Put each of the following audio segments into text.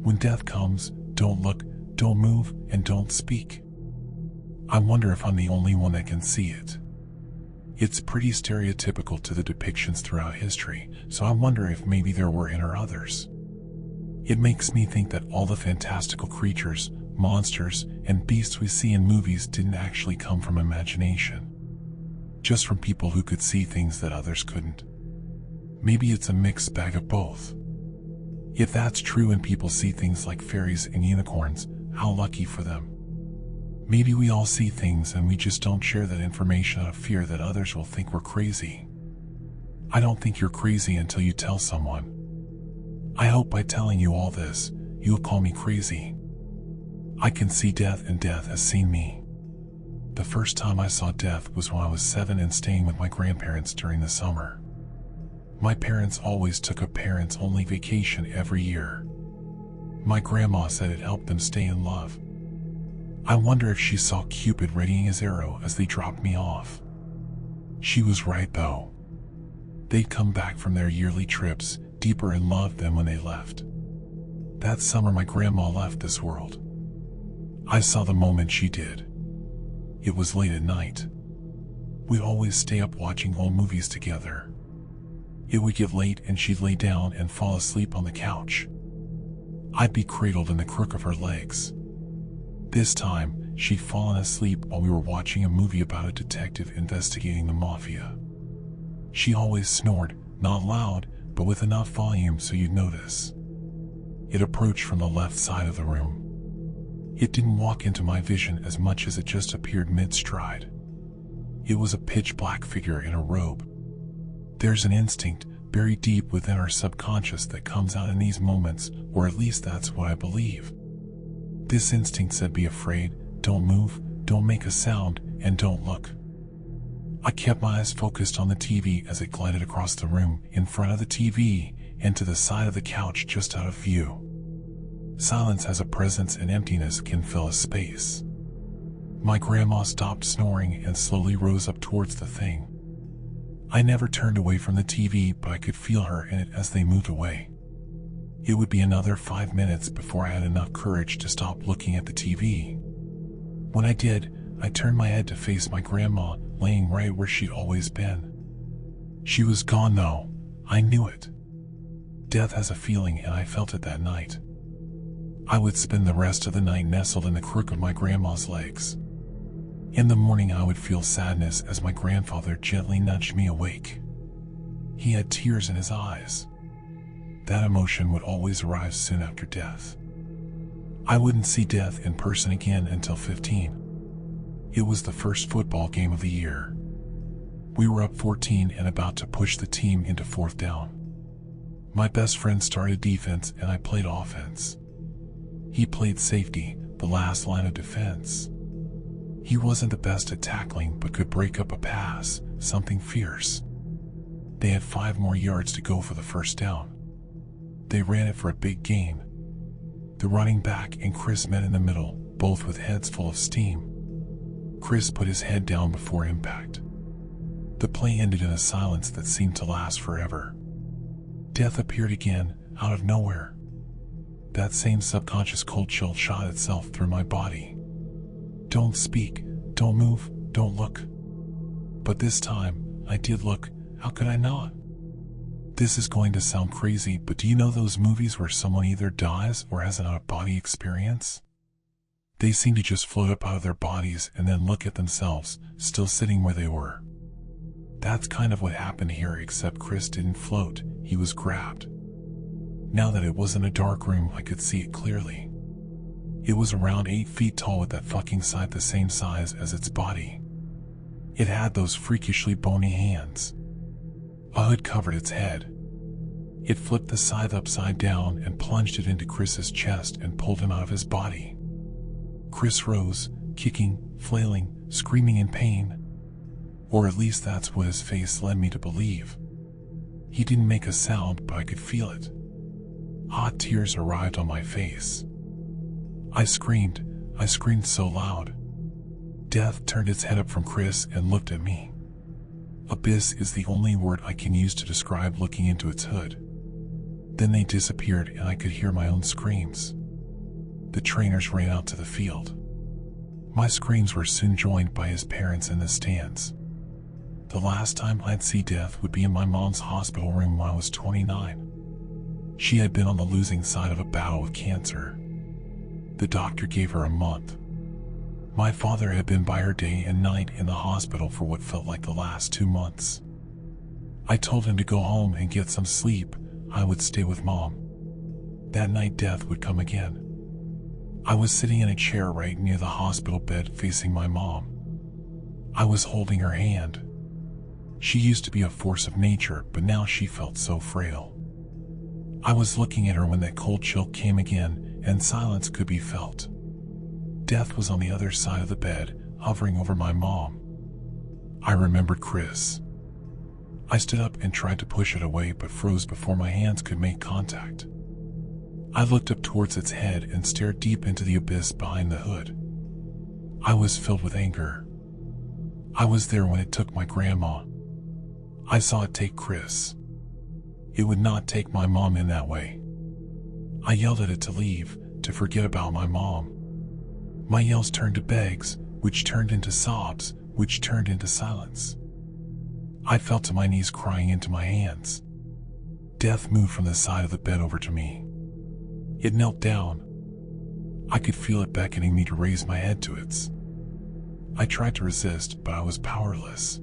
When death comes, don't look, don't move, and don't speak. I wonder if I'm the only one that can see it. It's pretty stereotypical to the depictions throughout history, so I wonder if maybe there were in or others. It makes me think that all the fantastical creatures, monsters, and beasts we see in movies didn't actually come from imagination. Just from people who could see things that others couldn't. Maybe it's a mixed bag of both. If that's true and people see things like fairies and unicorns, how lucky for them. Maybe we all see things and we just don't share that information out of fear that others will think we're crazy. I don't think you're crazy until you tell someone. I hope by telling you all this, you'll call me crazy. I can see death and death has seen me. The first time I saw death was when I was 7 and staying with my grandparents during the summer. My parents always took a parents-only vacation every year. My grandma said it helped them stay in love. I wonder if she saw Cupid readying his arrow as they dropped me off. She was right though. They'd come back from their yearly trips, deeper in love than when they left. That summer my grandma left this world. I saw the moment she did. It was late at night. We'd always stay up watching old movies together. It would get late and she'd lay down and fall asleep on the couch. I'd be cradled in the crook of her legs. This time, she'd fallen asleep while we were watching a movie about a detective investigating the mafia. She always snored, not loud, but with enough volume so you'd notice. It approached from the left side of the room. It didn't walk into my vision as much as it just appeared mid-stride. It was a pitch-black figure in a robe. There's an instinct buried deep within our subconscious that comes out in these moments, or at least that's what I believe. This instinct said be afraid, don't move, don't make a sound, and don't look. I kept my eyes focused on the TV as it glided across the room, in front of the TV, and to the side of the couch just out of view. Silence has a presence and emptiness can fill a space. My grandma stopped snoring and slowly rose up towards the thing. I never turned away from the TV, but I could feel her in it as they moved away. It would be another 5 minutes before I had enough courage to stop looking at the TV. When I did, I turned my head to face my grandma, laying right where she'd always been. She was gone though, I knew it. Death has a feeling and I felt it that night. I would spend the rest of the night nestled in the crook of my grandma's legs. In the morning I would feel sadness as my grandfather gently nudged me awake. He had tears in his eyes. That emotion would always arrive soon after death. I wouldn't see death in person again until 15. It was the first football game of the year. We were up 14 and about to push the team into 4th down. My best friend started defense and I played offense. He played safety, the last line of defense. He wasn't the best at tackling but could break up a pass, something fierce. They had 5 more yards to go for the first down. They ran it for a big gain. The running back and Chris met in the middle, both with heads full of steam. Chris put his head down before impact. The play ended in a silence that seemed to last forever. Death appeared again, out of nowhere. That same subconscious cold chill shot itself through my body. Don't speak, don't move, don't look. But this time, I did look. How could I not? This is going to sound crazy, but do you know those movies where someone either dies or has an out-of-body experience? They seem to just float up out of their bodies and then look at themselves, still sitting where they were. That's kind of what happened here, except Chris didn't float, he was grabbed. Now that it wasn't a dark room, I could see it clearly. It was around 8 feet tall with that fucking scythe the same size as its body. It had those freakishly bony hands. A hood covered its head. It flipped the scythe upside down and plunged it into Chris's chest and pulled him out of his body. Chris rose, kicking, flailing, screaming in pain. Or at least that's what his face led me to believe. He didn't make a sound, but I could feel it. Hot tears arrived on my face. I screamed so loud. Death turned its head up from Chris and looked at me. Abyss is the only word I can use to describe looking into its hood. Then they disappeared and I could hear my own screams. The trainers ran out to the field. My screams were soon joined by his parents in the stands. The last time I'd see Death would be in my mom's hospital room when I was 29. She had been on the losing side of a battle with cancer. The doctor gave her a month. My father had been by her day and night in the hospital for what felt like the last 2 months. I told him to go home and get some sleep. I would stay with Mom. That night Death would come again. I was sitting in a chair right near the hospital bed facing my mom. I was holding her hand. She used to be a force of nature, but now she felt so frail. I was looking at her when that cold chill came again, and silence could be felt. Death was on the other side of the bed, hovering over my mom. I remembered Chris. I stood up and tried to push it away, but froze before my hands could make contact. I looked up towards its head and stared deep into the abyss behind the hood. I was filled with anger. I was there when it took my grandma. I saw it take Chris. It would not take my mom in that way. I yelled at it to leave, to forget about my mom. My yells turned to begs, which turned into sobs, which turned into silence. I fell to my knees crying into my hands. Death moved from the side of the bed over to me. It knelt down. I could feel it beckoning me to raise my head to its. I tried to resist, but I was powerless.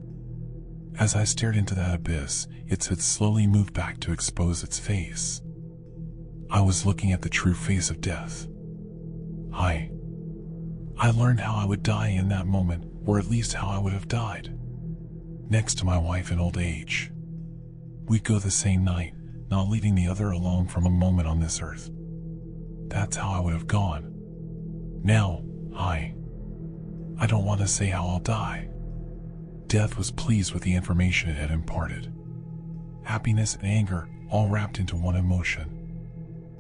As I stared into that abyss, its head slowly moved back to expose its face. I was looking at the true face of Death. I learned how I would die in that moment, or at least how I would have died. Next to my wife in old age. We'd go the same night, not leaving the other alone from a moment on this earth. That's how I would have gone. Now, I don't want to say how I'll die. Death was pleased with the information it had imparted. Happiness and anger, all wrapped into one emotion.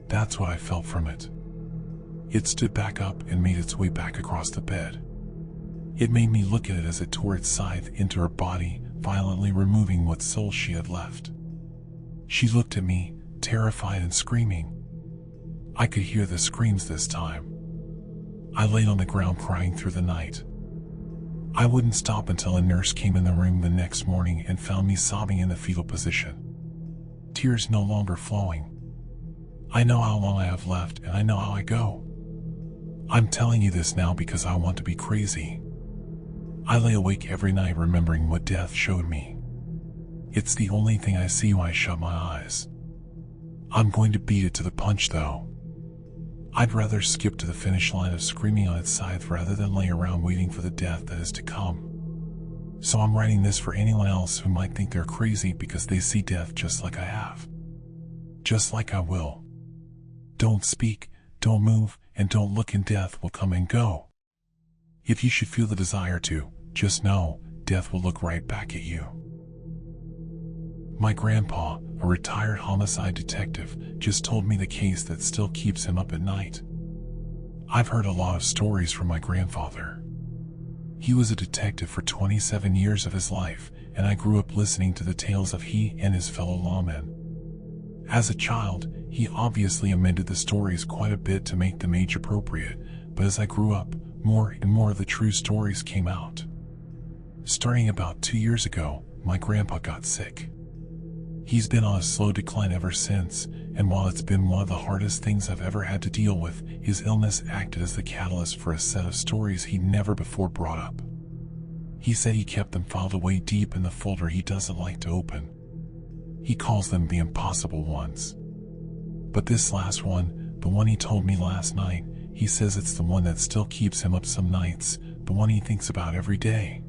That's what I felt from it. It stood back up and made its way back across the bed. It made me look at it as it tore its scythe into her body, violently removing what soul she had left. She looked at me, terrified and screaming. I could hear the screams this time. I laid on the ground crying through the night. I wouldn't stop until a nurse came in the room the next morning and found me sobbing in the fetal position. Tears no longer flowing. I know how long I have left and I know how I go. I'm telling you this now because I want to be crazy. I lay awake every night remembering what Death showed me. It's the only thing I see when I shut my eyes. I'm going to beat it to the punch though. I'd rather skip to the finish line of screaming on its scythe rather than lay around waiting for the death that is to come. So I'm writing this for anyone else who might think they're crazy because they see death just like I have. Just like I will. Don't speak, don't move, and don't look, and death will come and go. If you should feel the desire to, just know, death will look right back at you. My grandpa, a retired homicide detective, just told me the case that still keeps him up at night. I've heard a lot of stories from my grandfather. He was a detective for 27 years of his life, and I grew up listening to the tales of he and his fellow lawmen. As a child, he obviously amended the stories quite a bit to make them age appropriate, but as I grew up, more and more of the true stories came out. Starting about 2 years ago, my grandpa got sick. He's been on a slow decline ever since, and while it's been one of the hardest things I've ever had to deal with, his illness acted as the catalyst for a set of stories he'd never before brought up. He said he kept them filed away deep in the folder he doesn't like to open. He calls them the impossible ones. But this last one, the one he told me last night, he says it's the one that still keeps him up some nights, the one he thinks about every day.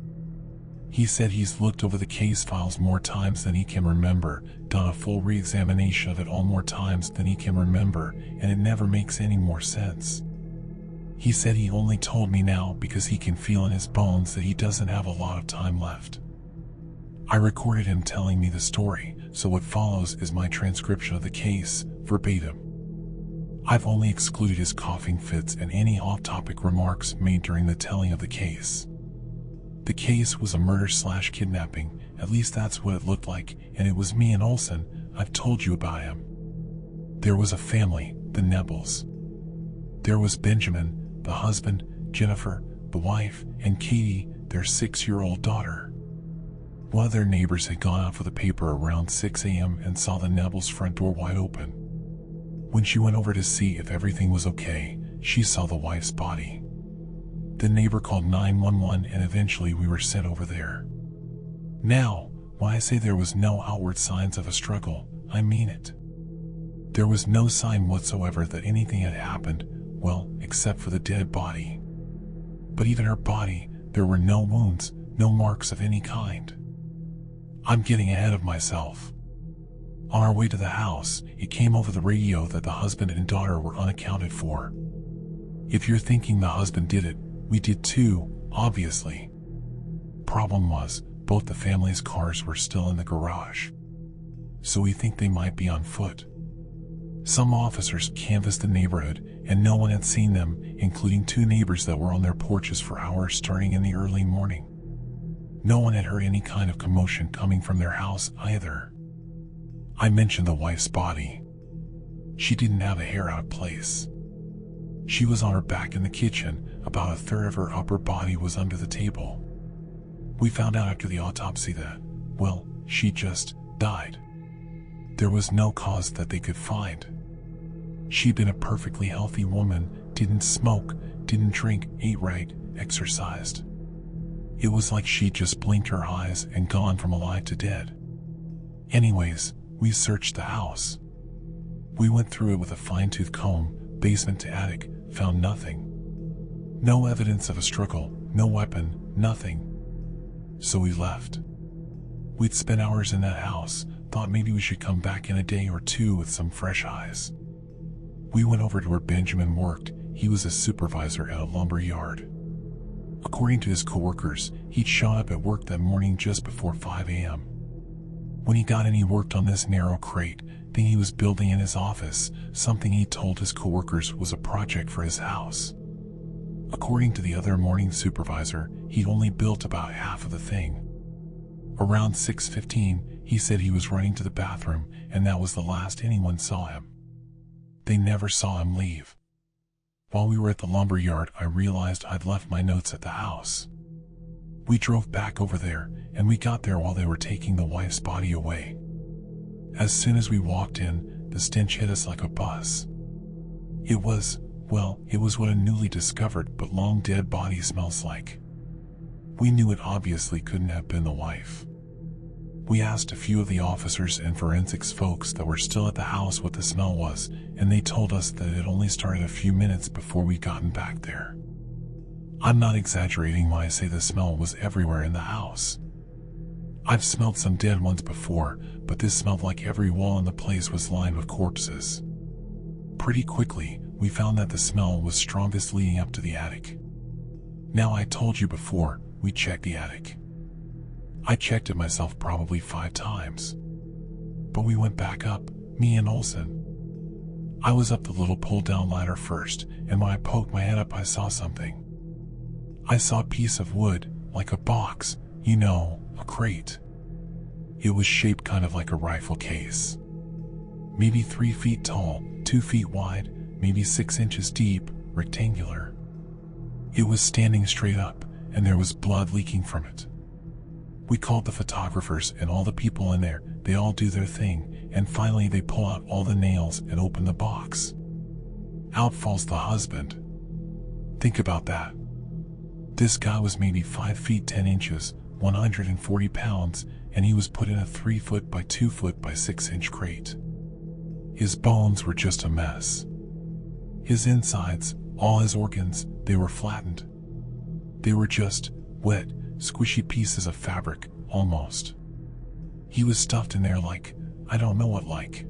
He said he's looked over the case files more times than he can remember, done a full re-examination of it all more times than he can remember, and it never makes any more sense. He said he only told me now because he can feel in his bones that he doesn't have a lot of time left. I recorded him telling me the story, so what follows is my transcription of the case, verbatim. I've only excluded his coughing fits and any off-topic remarks made during the telling of the case. The case was a murder/kidnapping, at least that's what it looked like, and it was me and Olson. I've told you about him. There was a family, the Nebels. There was Benjamin, the husband, Jennifer, the wife, and Katie, their 6-year-old daughter. One of their neighbors had gone out for the paper around 6 a.m. and saw the Nebels' front door wide open. When she went over to see if everything was okay, she saw the wife's body. The neighbor called 911 and eventually we were sent over there. Now, when I say there was no outward signs of a struggle, I mean it. There was no sign whatsoever that anything had happened, well, except for the dead body. But even her body, there were no wounds, no marks of any kind. I'm getting ahead of myself. On our way to the house, it came over the radio that the husband and daughter were unaccounted for. If you're thinking the husband did it, we did too, obviously. Problem was, both the family's cars were still in the garage. So we think they might be on foot. Some officers canvassed the neighborhood, and no one had seen them, including 2 neighbors that were on their porches for hours starting in the early morning. No one had heard any kind of commotion coming from their house either. I mentioned the wife's body. She didn't have a hair out of place. She was on her back in the kitchen, about a third of her upper body was under the table. We found out after the autopsy that, well, she just died. There was no cause that they could find. She'd been a perfectly healthy woman, didn't smoke, didn't drink, ate right, exercised. It was like she just blinked her eyes and gone from alive to dead. Anyways, we searched the house. We went through it with a fine-tooth comb, basement to attic, found nothing. No evidence of a struggle, no weapon, nothing. So we left. We'd spent hours in that house, thought maybe we should come back in a day or 2 with some fresh eyes. We went over to where Benjamin worked. He was a supervisor at a lumber yard. According to his coworkers, he'd shown up at work that morning just before 5 a.m. When he got in, he worked on this narrow crate thing he was building in his office, something he told his coworkers was a project for his house. According to the other morning supervisor, he'd only built about half of the thing. Around 6:15, he said he was running to the bathroom, and that was the last anyone saw him. They never saw him leave. While we were at the lumber yard, I realized I'd left my notes at the house. We drove back over there, and we got there while they were taking the wife's body away. As soon as we walked in, the stench hit us like a bus. It was what a newly discovered but long dead body smells like. We knew it obviously couldn't have been the wife. We asked a few of the officers and forensics folks that were still at the house what the smell was, and they told us that it only started a few minutes before we'd gotten back there. I'm not exaggerating when I say the smell was everywhere in the house. I've smelled some dead ones before, but this smelled like every wall in the place was lined with corpses. Pretty quickly, we found that the smell was strongest leading up to the attic. Now, I told you before, we checked the attic. I checked it myself probably 5 times. But we went back up, me and Olson. I was up the little pull-down ladder first, and when I poked my head up, I saw something. I saw a piece of wood, like a box, a crate. It was shaped kind of like a rifle case. Maybe 3 feet tall, 2 feet wide, maybe 6 inches deep, rectangular. It was standing straight up, and there was blood leaking from it. We called the photographers and all the people in there. They all do their thing, and finally they pull out all the nails and open the box. Out falls the husband. Think about that. This guy was maybe 5 feet 10 inches, 140 pounds, and he was put in a 3 foot by 2 foot by 6 inch crate. His bones were just a mess. His insides, all his organs, they were flattened. They were just wet, squishy pieces of fabric, almost. He was stuffed in there like, I don't know what like.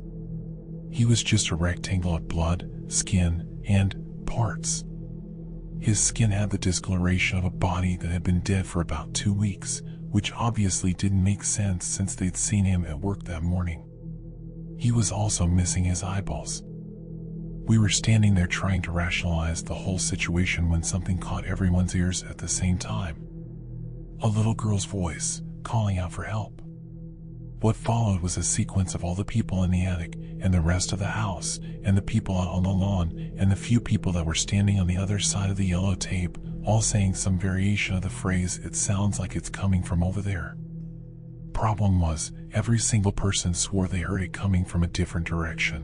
He was just a rectangle of blood, skin, and parts. His skin had the discoloration of a body that had been dead for about 2 weeks, which obviously didn't make sense since they'd seen him at work that morning. He was also missing his eyeballs. We were standing there trying to rationalize the whole situation when something caught everyone's ears at the same time. A little girl's voice, calling out for help. What followed was a sequence of all the people in the attic and the rest of the house, and the people out on the lawn, and the few people that were standing on the other side of the yellow tape, all saying some variation of the phrase, "It sounds like it's coming from over there." Problem was, every single person swore they heard it coming from a different direction.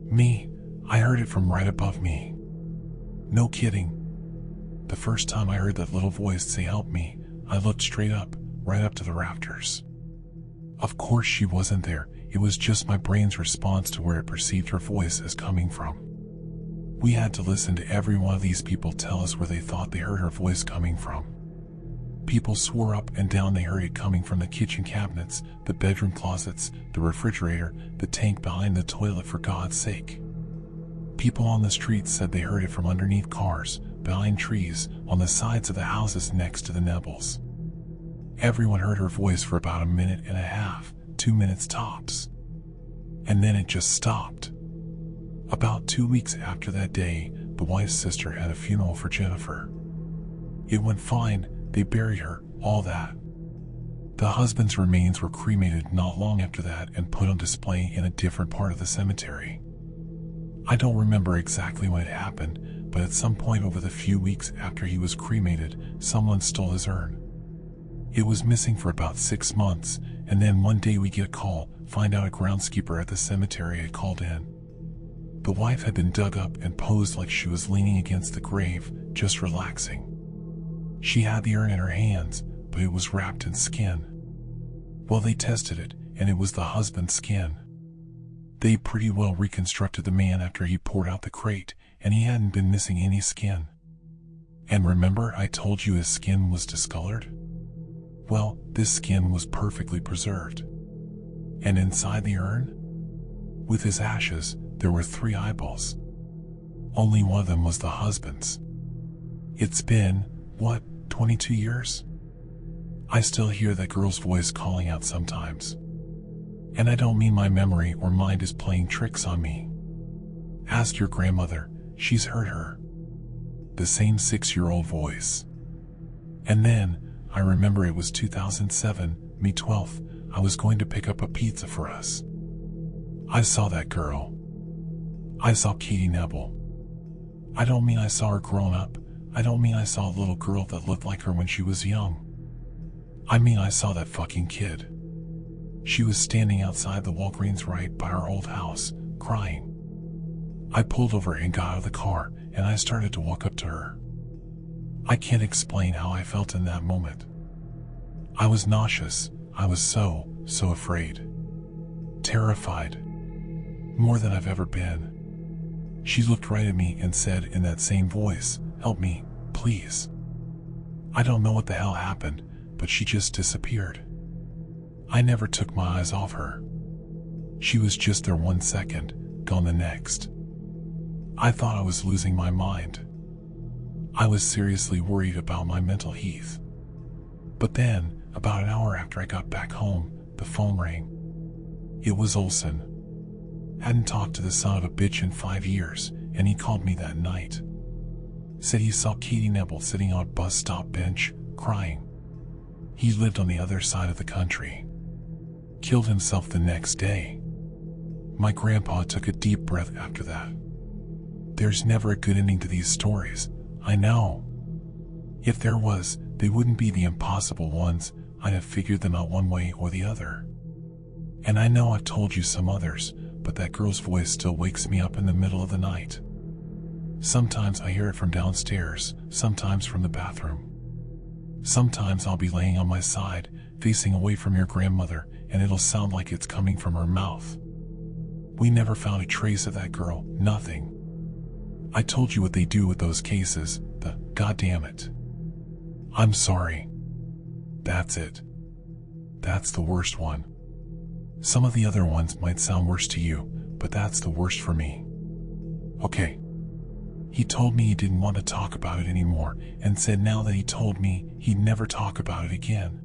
Me, I heard it from right above me. No kidding. The first time I heard that little voice say "help me," I looked straight up, right up to the rafters. Of course she wasn't there, it was just my brain's response to where it perceived her voice as coming from. We had to listen to every one of these people tell us where they thought they heard her voice coming from. People swore up and down they heard it coming from the kitchen cabinets, the bedroom closets, the refrigerator, the tank behind the toilet, for God's sake. People on the street said they heard it from underneath cars, behind trees, on the sides of the houses next to the Nebels. Everyone heard her voice for about a minute and a half, 2 minutes tops. And then it just stopped. About 2 weeks after that day, the wife's sister had a funeral for Jennifer. It went fine, they buried her, all that. The husband's remains were cremated not long after that and put on display in a different part of the cemetery. I don't remember exactly when it happened, but at some point over the few weeks after he was cremated, someone stole his urn. It was missing for about 6 months, and then one day we get a call, find out a groundskeeper at the cemetery had called in. The wife had been dug up and posed like she was leaning against the grave, just relaxing. She had the urn in her hands, but it was wrapped in skin. Well, they tested it, and it was the husband's skin. They pretty well reconstructed the man after he poured out the crate, and he hadn't been missing any skin. And remember I told you his skin was discolored? Well, this skin was perfectly preserved. And inside the urn, with his ashes, there were 3 eyeballs. Only one of them was the husband's. It's been, 22 years? I still hear that girl's voice calling out sometimes. And I don't mean my memory or mind is playing tricks on me. Ask your grandmother, she's heard her. The same 6-year-old voice. And then, I remember it was 2007, May 12th, I was going to pick up a pizza for us. I saw that girl. I saw Katie Nebel. I don't mean I saw her grown up. I don't mean I saw a little girl that looked like her when she was young. I mean I saw that fucking kid. She was standing outside the Walgreens right by our old house, crying. I pulled over and got out of the car, and I started to walk up to her. I can't explain how I felt in that moment. I was nauseous. I was so afraid. Terrified. More than I've ever been. She looked right at me and said in that same voice, "Help me, please." I don't know what the hell happened, but she just disappeared. I never took my eyes off her. She was just there 1 second, gone the next. I thought I was losing my mind. I was seriously worried about my mental health. But then, about an hour after I got back home, the phone rang. It was Olson. Hadn't talked to the son of a bitch in 5 years, and he called me that night. Said he saw Katie Nebel sitting on a bus stop bench, crying. He lived on the other side of the country. Killed himself the next day. My grandpa took a deep breath after that. There's never a good ending to these stories, I know. If there was, they wouldn't be the impossible ones. I'd have figured them out one way or the other. And I know I've told you some others, but that girl's voice still wakes me up in the middle of the night. Sometimes I hear it from downstairs, sometimes from the bathroom. Sometimes I'll be laying on my side, facing away from your grandmother, and it'll sound like it's coming from her mouth. We never found a trace of that girl, nothing. I told you what they do with those cases, goddamn it. I'm sorry. That's it. That's the worst one. Some of the other ones might sound worse to you, but that's the worst for me. Okay. He told me he didn't want to talk about it anymore, and said now that he told me, he'd never talk about it again.